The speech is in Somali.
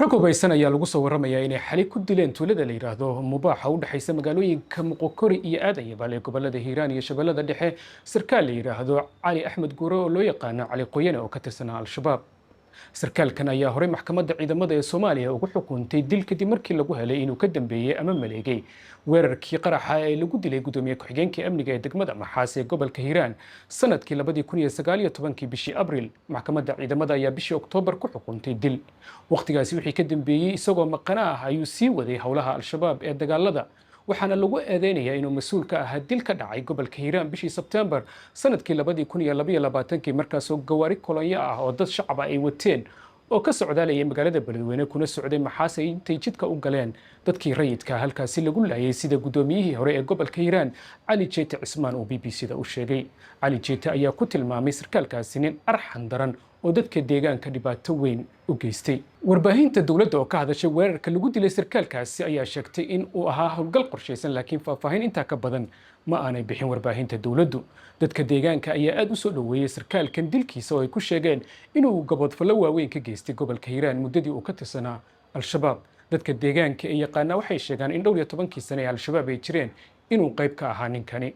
rag hubaysan ayaa lagu soo waramayaa inay xali ku dileen tuulada la yiraahdo mubaaxa u dhaxaysa magaalooyinka Moqokori iyo Aadan Yabaal ee gobolada Hiiraan iyo Shabeellada Dhexe. Sarkaal la yiraahdo Cali Axmed Guure oo loo yaqaan Cali Qoyane oo ka tirsanaa Al-Shabaab. sarkaalkan ayaa horey maxkamadda ciidamada ee Soomaaliya ugu xukuntay dil kadib markii lagu helay inuu ka dambeeyay ama maleegay weerarkii qaraxa ee lagu dilay gudoomiye ku-xigeenka amniga ee degmada Maxaas ee gobolka Hiiraan sanadkii 2019 bishii Abriil. maxkamadda ciidamada ayaa bishii Oktoobar ku xukuntay dil. waqtigaasi wixii ka dambeeyay isagoo maqana ah ayuu sii waday howlaha Al-Shabaab ee dagaalada, waxaana lagu eedeynayaa inuu mas'uul ka ahaa dil ka dhacay gobolka Hiiraan bishii Sebtembar sanadkii 2022 markaasoo gawaari kolonyo ah oo dad shacab ah ay wateen oo ka socdaalayay magaalada Beledweyne kuna socday Maxaas ay intay jidka u galeen dadkii rayidka halkaasi lagu laayay sida gudoomiyihii hore ee gobolka Hiiraan Cali Jeete Cismaan oo BBC-da u sheegay. Cali Jeete ayaa ku tilmaamay sarkaalkaasi nin arxan daran oo dadka deegaanka dhibaato weyn u geystay. warbaahinta dawladda oo ka hadashay weerarka lagu dilay sarkaalkaasi ayaa sheegtay in uu ahaa howlgal qorsheysan, laakiin faahfaahin intaa ka badan ma aanay bixin warbaahinta dawladdu. dadka deegaanka ayaa aad u soo dhoweeyay sarkaalkan dilkiisa oo ay ku sheegeen inuu gabadfallo waaweyn ka geystay gobolka Hiiraan muddadii uu ka tirsanaa Al-Shabaab. dadka deegaanka ee yaqaana waxay sheegaan in dhowr iyo 10 sano ee Al-Shabaab ay jireen inuu qayb ka ahaa ninkani.